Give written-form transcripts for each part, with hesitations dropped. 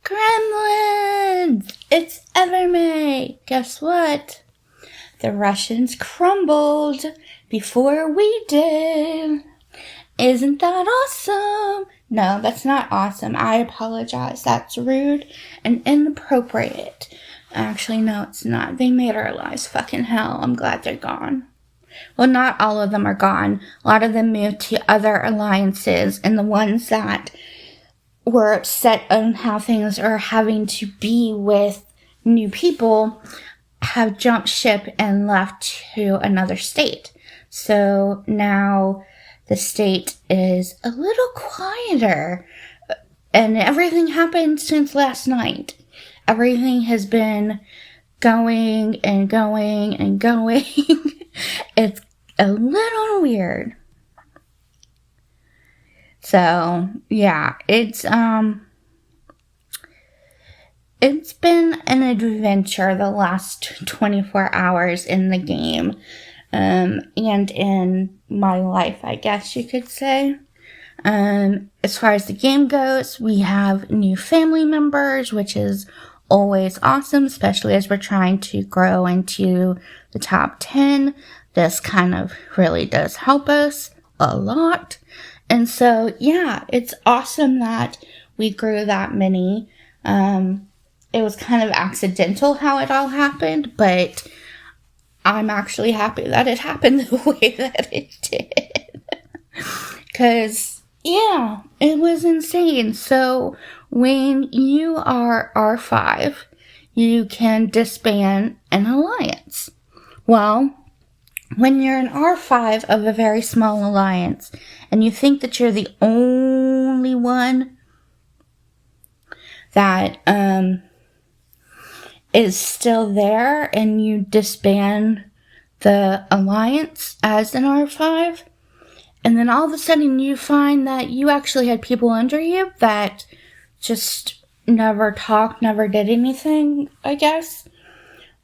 Gremlins! It's Evermay! Guess what? The Russians crumbled before we did. Isn't that awesome? No, that's not awesome. I apologize. That's rude and inappropriate. Actually, no, it's not. They made our lives fucking hell. I'm glad they're gone. Well, not all of them are gone. A lot of them moved to other alliances, and the ones that were upset on how things are having to be with new people have jumped ship and left to another state. So now the state is a little quieter, and everything happened since last night. Everything has been going and going and going. It's a little weird. So, yeah, it's been an adventure the last 24 hours in the game, and in my life, I guess you could say. As far as the game goes, we have new family members, which is always awesome, especially as we're trying to grow into the top 10. This kind of really does help us a lot. And so, yeah, it's awesome that we grew that many. It was kind of accidental how it all happened, but I'm actually happy that it happened the way that it did. Because, yeah, it was insane. So, when you are R5, you can disband an alliance. Well, when you're an R5 of a very small alliance, and you think that you're the only one that is still there, and you disband the alliance as an R5, and then all of a sudden you find that you actually had people under you that just never talked, never did anything, I guess.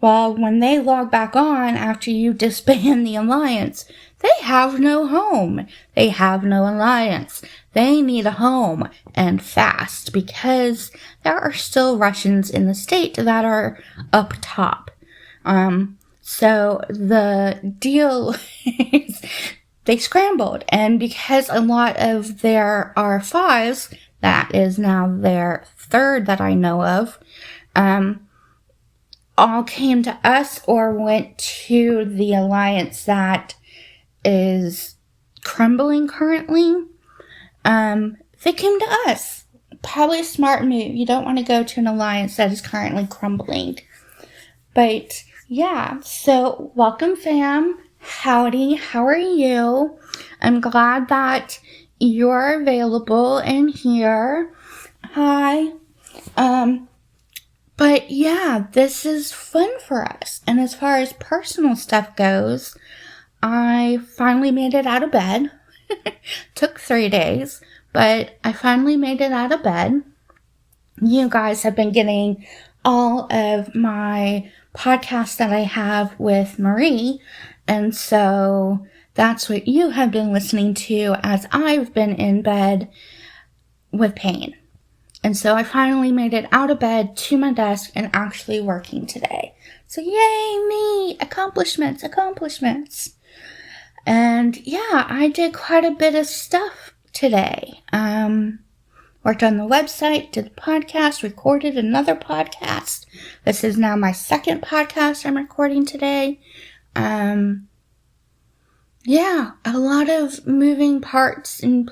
Well, when they log back on after you disband the alliance, they have no home. They have no alliance. They need a home, and fast, because there are still Russians in the state that are up top. So the deal is they scrambled, and because a lot of their R5s, that is now their third that I know of, all came to us or went to the alliance that is crumbling currently. They came to us. Probably a smart move. You don't want to go to an alliance that is currently crumbling. But yeah, so welcome fam. Howdy, how are you? I'm glad that you're available and here. Hi. But yeah, this is fun for us. And as far as personal stuff goes, I finally made it out of bed. Took 3 days, but I finally made it out of bed. You guys have been getting all of my podcasts that I have with Marie. And so that's what you have been listening to as I've been in bed with pain. And so I finally made it out of bed to my desk and actually working today. So yay me! Accomplishments. And yeah, I did quite a bit of stuff today. Worked on the website, did the podcast, recorded another podcast. This is now my second podcast I'm recording today. Yeah, a lot of moving parts and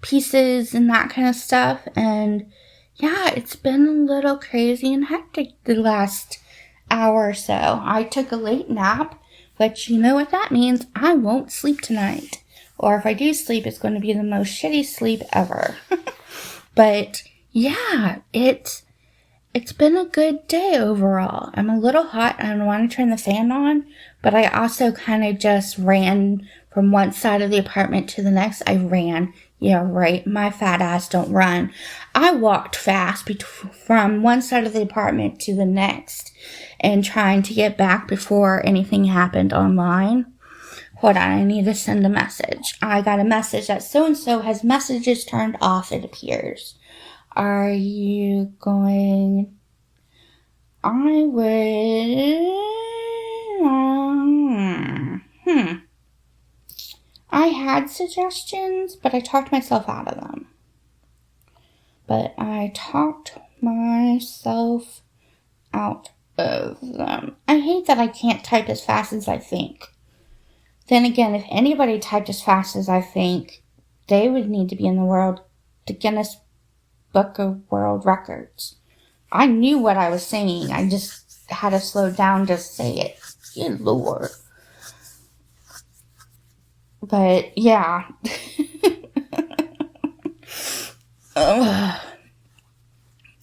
pieces and that kind of stuff. And yeah, it's been a little crazy and hectic the last hour or so. I took a late nap, but you know what that means? I won't sleep tonight. Or if I do sleep, it's going to be the most shitty sleep ever. But yeah, it's been a good day overall. I'm a little hot. I don't want to turn the fan on, but I also kind of just ran from one side of the apartment to the next. I ran. Yeah, right. My fat ass don't run. I walked fast from one side of the apartment to the next and trying to get back before anything happened online. Hold on, I need to send a message. I got a message that so-and-so has messages turned off, it appears. Are you going... I would... I had suggestions, but I talked myself out of them. I hate that I can't type as fast as I think. Then again, if anybody typed as fast as I think, they would need to be in the Guinness Book of World Records. I knew what I was saying. I just had to slow down to say it. Good Lord. But, yeah.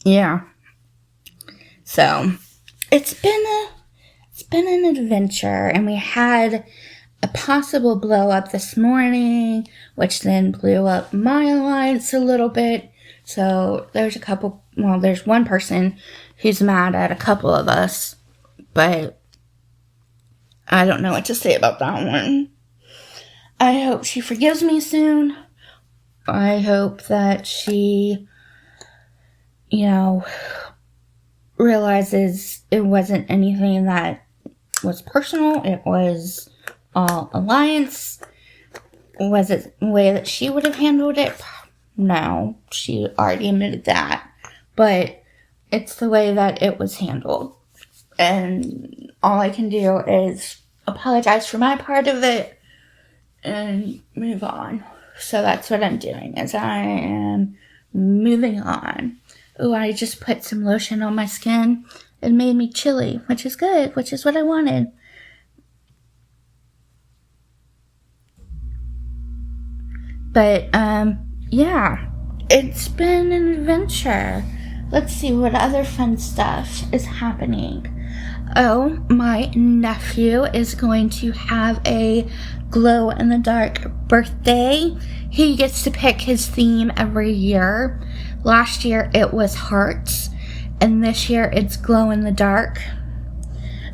Yeah. So, it's been an adventure, and we had a possible blow up this morning, which then blew up my alliance a little bit. So there's one person who's mad at a couple of us, but I don't know what to say about that one. I hope she forgives me soon. I hope that she, realizes it wasn't anything that was personal. It was all alliance. Was it the way that she would have handled it? No, she already admitted that. But it's the way that it was handled. And all I can do is apologize for my part of it and move on. So that's what I'm doing, is I am moving on. Oh, I just put some lotion on my skin. It made me chilly, which is good, which is what I wanted. But, yeah, it's been an adventure. Let's see what other fun stuff is happening. Oh, my nephew is going to have a glow-in-the-dark birthday. He gets to pick his theme every year. Last year it was hearts, and this year it's glow-in-the-dark.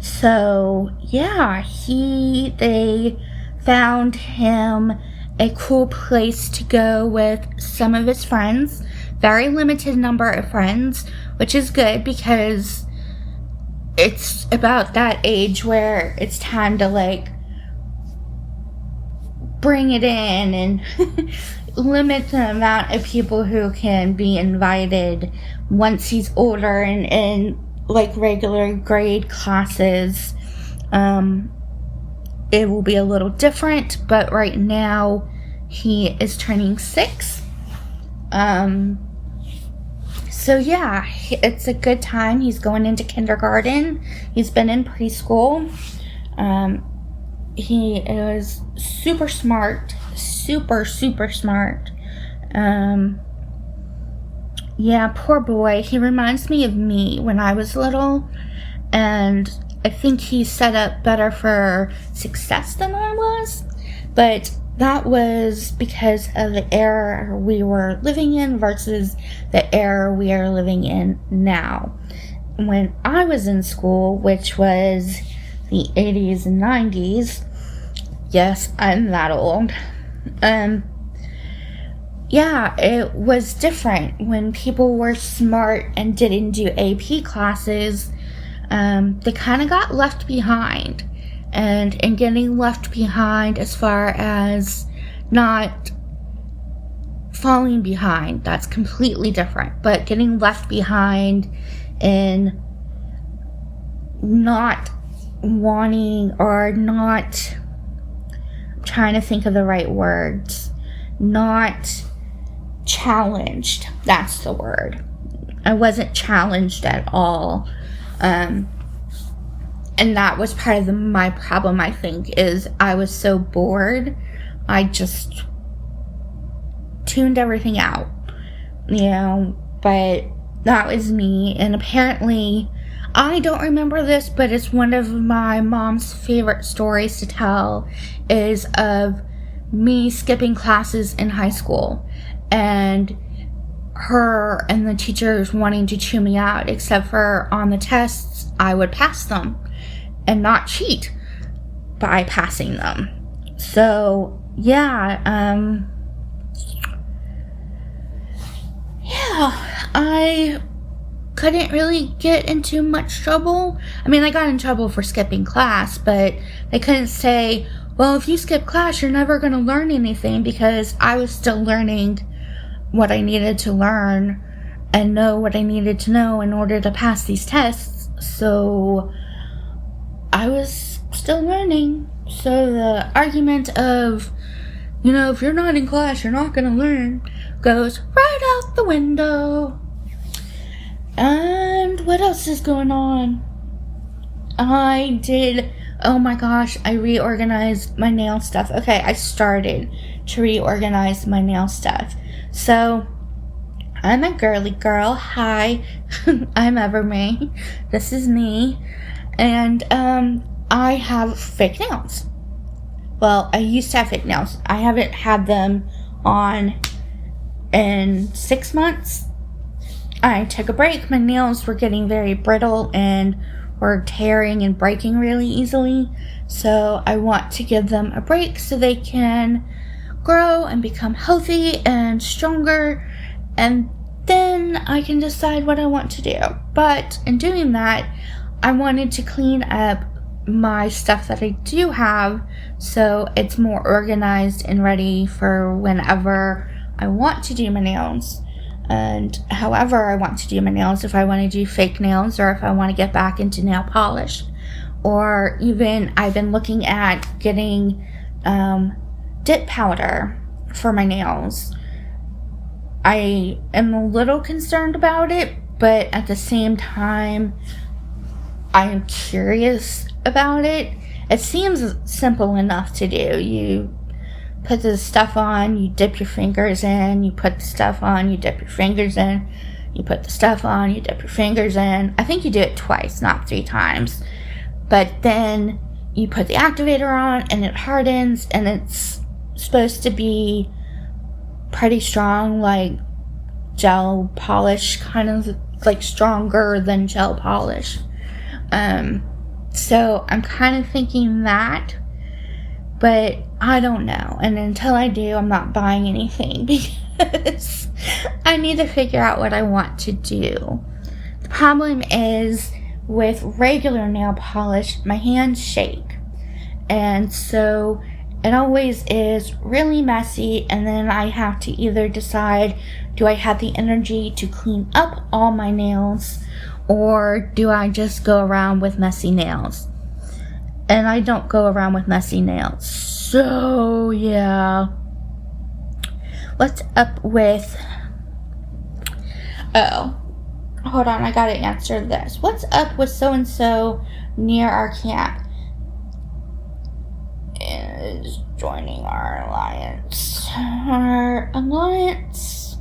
So, yeah, they found him a cool place to go with some of his friends. Very limited number of friends, which is good because it's about that age where it's time to bring it in and limit the amount of people who can be invited once he's older and in regular grade classes. It will be a little different, but right now he is turning 6. So yeah, it's a good time. He's going into kindergarten. He's been in preschool. He is super smart. Super, super smart. Yeah, poor boy. He reminds me of me when I was little. And I think he's set up better for success than I was. But that was because of the era we were living in versus the era we are living in now. When I was in school, which was the 80s and 90s, yes, I'm that old. Yeah, it was different. When people were smart and didn't do AP classes, they kind of got left behind. And in getting left behind as far as not falling behind, that's completely different. But getting left behind in not wanting or not, I'm trying to think of the right words, not challenged. That's the word. I wasn't challenged at all. And that was part of my problem, I think, is I was so bored, I just tuned everything out, but that was me. And apparently, I don't remember this, but it's one of my mom's favorite stories to tell, is of me skipping classes in high school, and her and the teachers wanting to chew me out, except for on the tests, I would pass them and not cheat by passing them. So, yeah, I couldn't really get into much trouble. I mean, I got in trouble for skipping class, but they couldn't say, well, if you skip class, you're never going to learn anything, because I was still learning what I needed to learn and know what I needed to know in order to pass these tests. So I was still learning. So the argument of, if you're not in class, you're not going to learn, goes right out the window. And what else is going on? Oh my gosh, I reorganized my nail stuff. Okay, I started to reorganize my nail stuff. So, I'm a girly girl. Hi, I'm Evermay. This is me. And, I have fake nails. Well, I used to have fake nails. I haven't had them on in 6 months. I took a break. My nails were getting very brittle and were tearing and breaking really easily. So I want to give them a break so they can grow and become healthy and stronger. And then I can decide what I want to do. But in doing that, I wanted to clean up my stuff that I do have so it's more organized and ready for whenever I want to do my nails. And however I want to do my nails, if I want to do fake nails or if I want to get back into nail polish. Or even I've been looking at getting dip powder for my nails. I am a little concerned about it, but at the same time, I am curious about it. It seems simple enough to do. You put the stuff on, you dip your fingers in, you put the stuff on, you dip your fingers in, you put the stuff on, you dip your fingers in. I think you do it twice, not 3 times. But then you put the activator on and it hardens, and it's supposed to be pretty strong, like gel polish, kind of like stronger than gel polish. So I'm kind of thinking that, but I don't know. And until I do, I'm not buying anything because I need to figure out what I want to do. The problem is with regular nail polish, my hands shake. And so it always is really messy, and then I have to either decide, do I have the energy to clean up all my nails, or do I just go around with messy nails? And I don't go around with messy nails. So, yeah. What's up with... Oh. Hold on, I gotta answer this. What's up with so-and-so near our camp? Is joining our alliance. Our alliance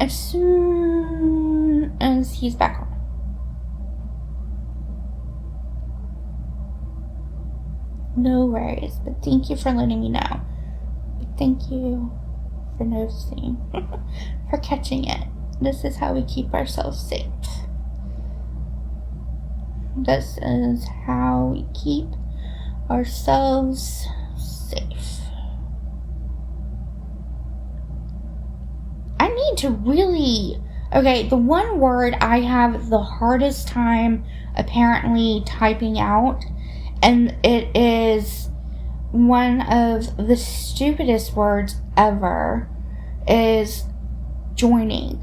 as soon as he's back home. No worries, but thank you for letting me know. Thank you for noticing, for catching it. This is how we keep ourselves safe. This is how we keep ourselves safe. I need to really... Okay, the one word I have the hardest time apparently typing out, and it is one of the stupidest words ever, is joining.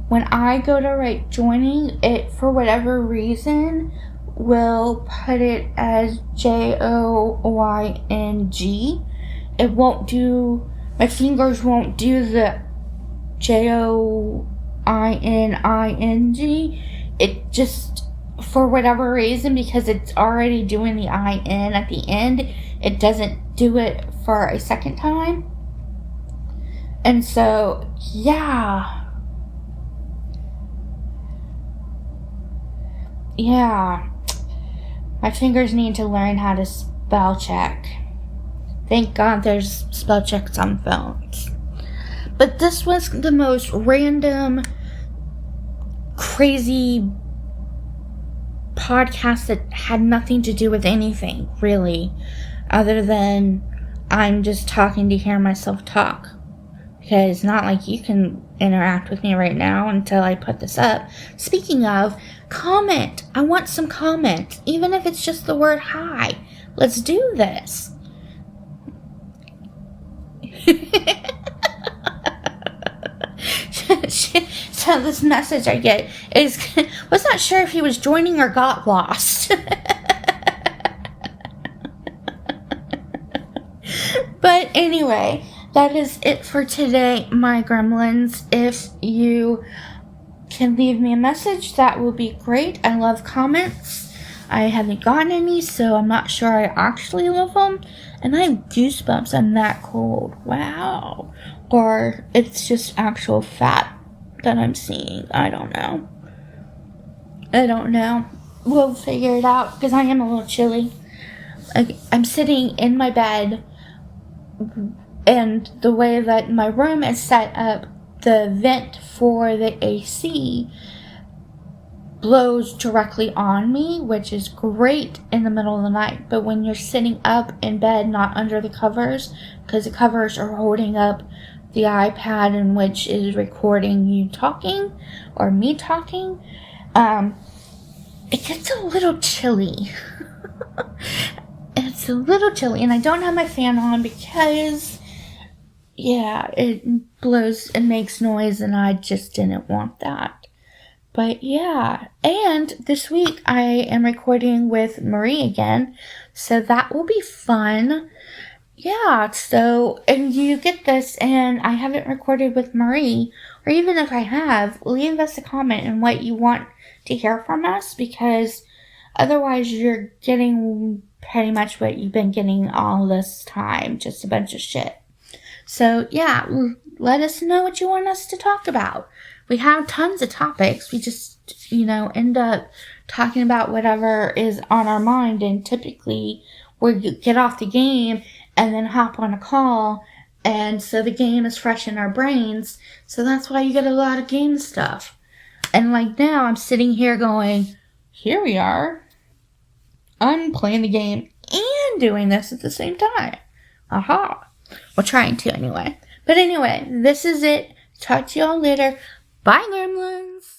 When I go to write joining, it, for whatever reason, will put it as Joyng. It won't do, my fingers won't do the Joinning. It just, for whatever reason, because it's already doing the IN at the end, it doesn't do it for a second time. And so, yeah. My fingers need to learn how to spell check. Thank God there's spell checks on phones. But this was the most random, crazy podcast that had nothing to do with anything, really. Other than I'm just talking to hear myself talk. Because it's not like you can interact with me right now until I put this up. Speaking of, comment. I want some comments, even if it's just the word hi. Let's do this. So this message I get is, was not sure if he was joining or got lost. But anyway, that is it for today, my gremlins. If you can leave me a message, that will be great. I love comments. I haven't gotten any, so I'm not sure I actually love them. And I have goosebumps. I'm that cold. Wow. Or it's just actual fat that I'm seeing. I don't know. We'll figure it out, because I am a little chilly. I'm sitting in my bed, and the way that my room is set up, the vent for the AC blows directly on me, which is great in the middle of the night. But when you're sitting up in bed, not under the covers, because the covers are holding up the iPad in which is recording you talking, or me talking, it gets a little chilly. It's a little chilly, and I don't have my fan on because, yeah, it blows and makes noise, and I just didn't want that. But yeah, and this week I am recording with Marie again, so that will be fun. Yeah, so, and you get this, and I haven't recorded with Marie, or even if I have, leave us a comment on what you want to hear from us, because otherwise you're getting pretty much what you've been getting all this time, just a bunch of shit. So, yeah, let us know what you want us to talk about. We have tons of topics. We just, end up talking about whatever is on our mind, and typically we get off the game and then hop on a call, and so the game is fresh in our brains, so that's why you get a lot of game stuff. And like now, I'm sitting here going, here we are. I'm playing the game and doing this at the same time. Aha. Well, trying to anyway. But anyway, this is it. Talk to y'all later. Bye, gremlins.